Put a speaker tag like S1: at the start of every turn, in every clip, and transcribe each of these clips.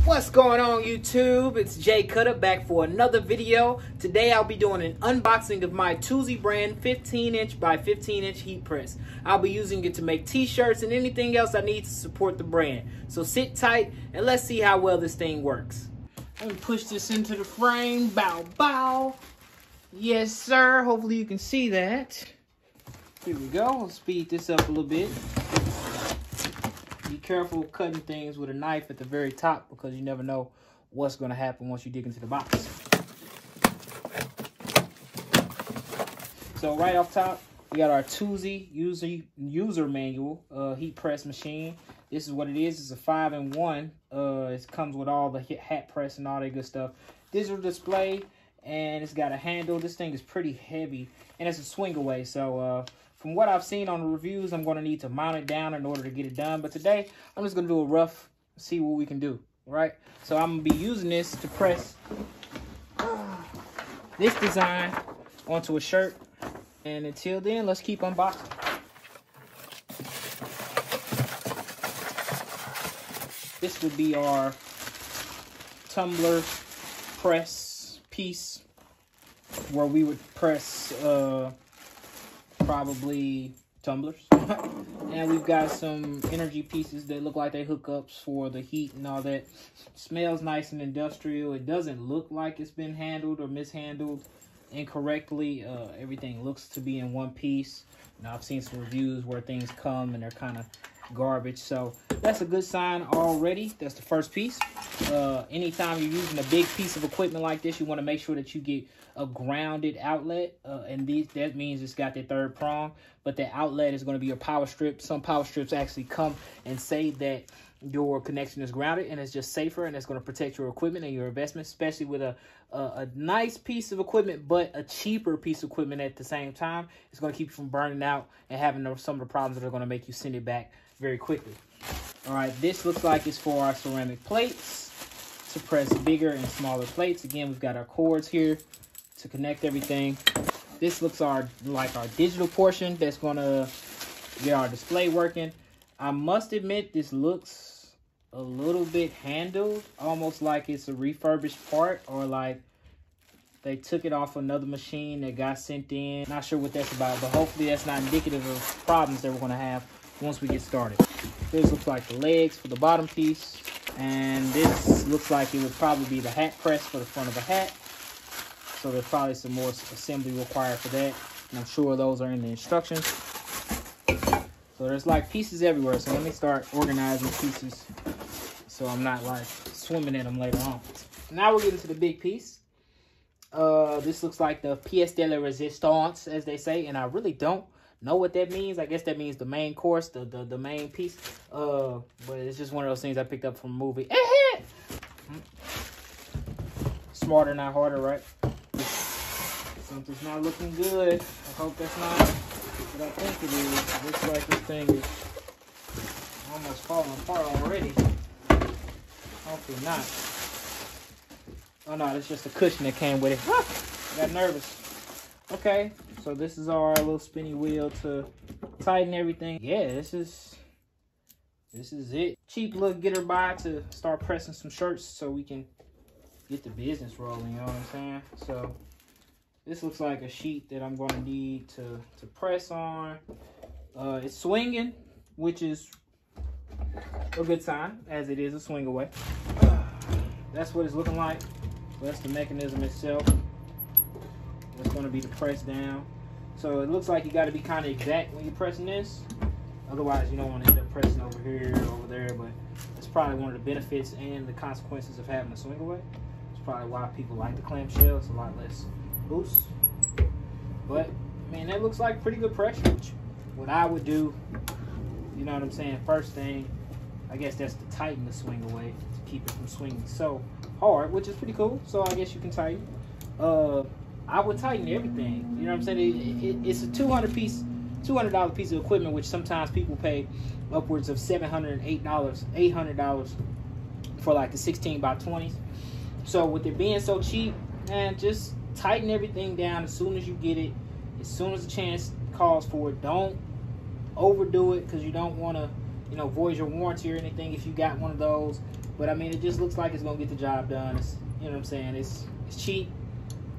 S1: What's going on, YouTube? It's Jay Cutter back for another video. Today I'll be doing an unboxing of my Tusy Brand 15-inch by 15-inch heat press. I'll be using it to make t-shirts and anything else I need to support the brand. So sit tight and let's see how well this thing works. Let me push this into the frame. Bow, bow. Yes, sir. Hopefully you can see that. Here we go. I'll speed this up a little bit. Be careful cutting things with a knife at the very top because you never know what's going to happen once you dig into the box. So right off top, we got our Tusy user manual heat press machine. This is what it is. It's a 5-in-1. It comes with all the hat press and all that good stuff. Digital display, and it's got a handle. This thing is pretty heavy, and it's a swing away. So from what I've seen on the reviews, I'm going to need to mount it down in order to get it done. But today, I'm just going to do a rough, see what we can do, right? So I'm going to be using this to press this design onto a shirt. And until then, let's keep unboxing. This would be our tumbler press piece where we would press probably tumblers. And we've got some energy pieces that look like they hookups for the heat and all that. Smells nice and industrial. It doesn't look like it's been handled or mishandled incorrectly. Everything looks to be in one piece. Now I've seen some reviews where things come and they're kind of garbage, so that's a good sign already. That's the first piece. Anytime you're using a big piece of equipment like this, you want to make sure that you get a grounded outlet, and that means it's got that third prong, but the outlet is going to be your power strip. Some power strips actually come and say that your connection is grounded, and it's just safer, and it's going to protect your equipment and your investment, especially with a nice piece of equipment, but a cheaper piece of equipment at the same time. It's going to keep you from burning out and having some of the problems that are going to make you send it back very quickly. All right, this looks like it's for our ceramic plates to press bigger and smaller plates. Again, we've got our cords here to connect everything. This looks like our digital portion that's going to get our display working. I must admit, this looks a little bit handled, almost like it's a refurbished part, or like they took it off another machine that got sent in. Not sure what that's about, but hopefully that's not indicative of problems that we're going to have once we get started. This looks like the legs for the bottom piece, and this looks like it would probably be the hat press for the front of a hat. So there's probably some more assembly required for that, and I'm sure those are in the instructions. So there's like pieces everywhere, so let me start organizing pieces so I'm not like swimming in them later on. Now we're getting to the big piece. This looks like the pièce de la résistance, as they say, and I really don't know what that means. I guess that means the main course, the main piece. But it's just one of those things I picked up from a movie. Smarter, not harder, right? Something's not looking good. I hope that's not what I think it is. It looks like this thing is almost falling apart already. Hopefully not. Oh no, it's just a cushion that came with it. I got nervous. Okay, so this is our little spinny wheel to tighten everything. Yeah, this is it. Cheap little getter by to start pressing some shirts so we can get the business rolling, you know what I'm saying? So this looks like a sheet that I'm going to need to press on. It's swinging, which is a good sign, as it is a swing away. That's what it's looking like. So that's the mechanism itself. That's going to be the press down. So it looks like you got to be kind of exact when you're pressing this. Otherwise, you don't want to end up pressing over here or over there. But that's probably one of the benefits and the consequences of having a swing away. It's probably why people like the clamshell. It's a lot less loose. But man, that looks like pretty good pressure. What I would do, you know what I'm saying, first thing, I guess that's to tighten the swing away to keep it from swinging so hard, which is pretty cool. So I guess you can tighten. I would tighten everything. You know what I'm saying? It's a $200 piece of equipment, which sometimes people pay upwards of $708, $800 for like the 16 by 20s. So with it being so cheap, man, just tighten everything down as soon as you get it, as soon as the chance calls for it. Don't overdo it because you don't want to, you know, void your warranty or anything if you got one of those. But I mean, it just looks like it's gonna get the job done. It's, you know what I'm saying? It's cheap,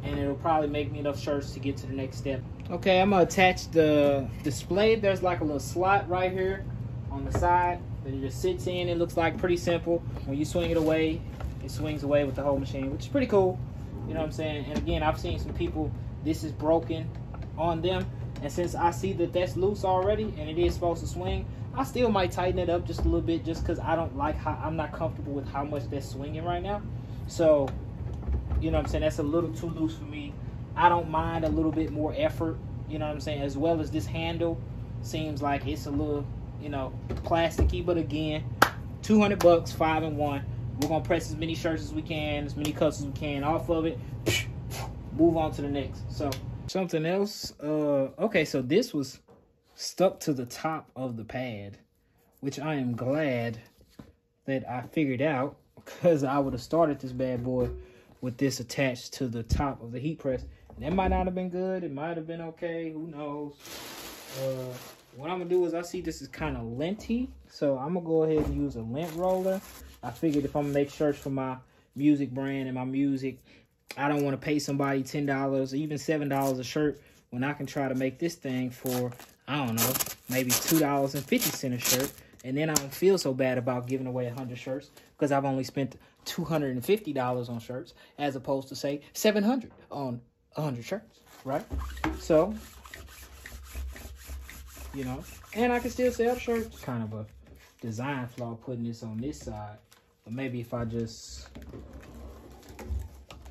S1: and it'll probably make me enough shirts to get to the next step. Okay, I'm gonna attach the display. There's like a little slot right here on the side that it just sits in. It looks like pretty simple. When you swing it away, it swings away with the whole machine, which is pretty cool. You know what I'm saying? And again, I've seen some people, this is broken on them. And since I see that that's loose already and it is supposed to swing, I still might tighten it up just a little bit, just because I don't like how, I'm not comfortable with how much that's swinging right now. So, you know what I'm saying, that's a little too loose for me. I don't mind a little bit more effort, you know what I'm saying, as well as this handle seems like it's a little, you know, plasticky. But again, 200 bucks, 5-in-1. We're gonna press as many shirts as we can, as many cuts as we can off of it, move on to the next. So something else, okay, so this was stuck to the top of the pad, which I am glad that I figured out, because I would have started this bad boy with this attached to the top of the heat press. And that might not have been good. It might have been okay. Who knows? What I'm going to do is, I see this is kind of linty, so I'm going to go ahead and use a lint roller. I figured if I'm going to make shirts for my music brand and my music, I don't want to pay somebody $10 or even $7 a shirt when I can try to make this thing for, I don't know, maybe $2.50 a shirt. And then I don't feel so bad about giving away 100 shirts, because I've only spent $250 on shirts, as opposed to, say, $700 on 100 shirts, right? So, you know, and I can still sell shirts. Kind of a design flaw putting this on this side, but maybe if I just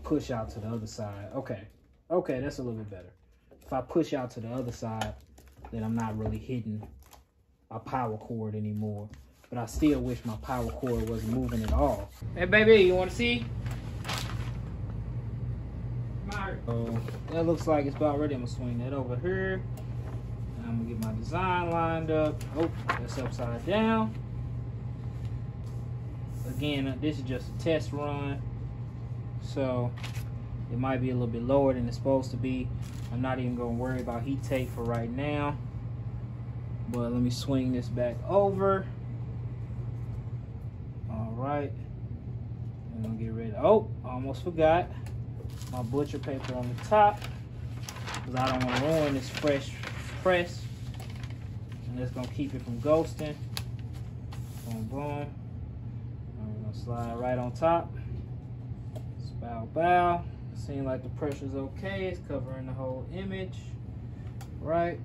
S1: push out to the other side. Okay, that's a little bit better. If I push out to the other side, then I'm not really hitting my power cord anymore. But I still wish my power cord wasn't moving at all. Hey baby, you want to see? So that looks like it's about ready. I'm gonna swing that over here. And I'm gonna get my design lined up. Oh, that's upside down. Again, this is just a test run, so it might be a little bit lower than it's supposed to be. I'm not even gonna worry about heat tape for right now. But let me swing this back over. All right. I'm gonna get ready. Oh, almost forgot my butcher paper on the top, because I don't want to ruin this fresh press. And that's gonna keep it from ghosting. Boom, boom. I'm gonna slide right on top. Bow, bow. Seems like the pressure's okay. It's covering the whole image. Right.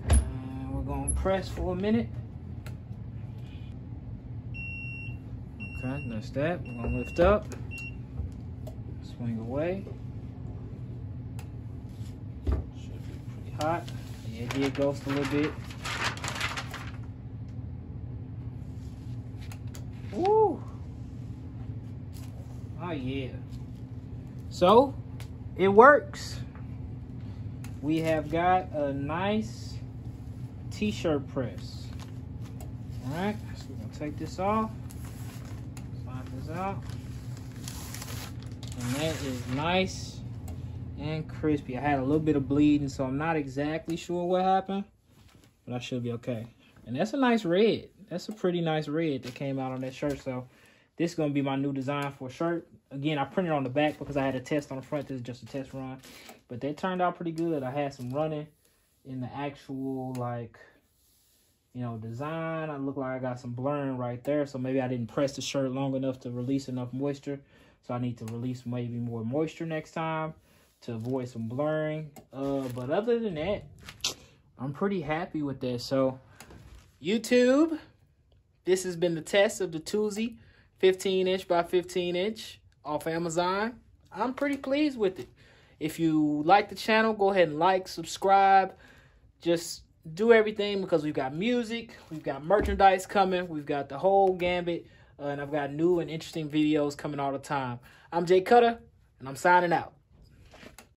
S1: And we're gonna press for a minute. Okay, that's that. We're gonna lift up. Swing away. Should be pretty hot. Yeah, it did ghost a little bit. Woo! Oh yeah. So it works. We have got a nice t-shirt press. All right, so we're gonna take this off, slide this out, and that is nice and crispy. I had a little bit of bleeding, so I'm not exactly sure what happened, but I should be okay. And that's a nice red. That's a pretty nice red that came out on that shirt. So this is gonna be my new design for a shirt. Again, I printed on the back because I had a test on the front. This is just a test run, but that turned out pretty good. I had some running in the actual, like, you know, design. I look like I got some blurring right there, so maybe I didn't press the shirt long enough to release enough moisture. So I need to release maybe more moisture next time to avoid some blurring. But other than that, I'm pretty happy with this. So YouTube, this has been the test of the Tusy 15-inch by 15-inch off Amazon. I'm pretty pleased with it. If you like the channel, go ahead and like, subscribe, just do everything, because we've got music, we've got merchandise coming, we've got the whole gambit, and I've got new and interesting videos coming all the time. I'm Jay Cutter, and I'm signing out.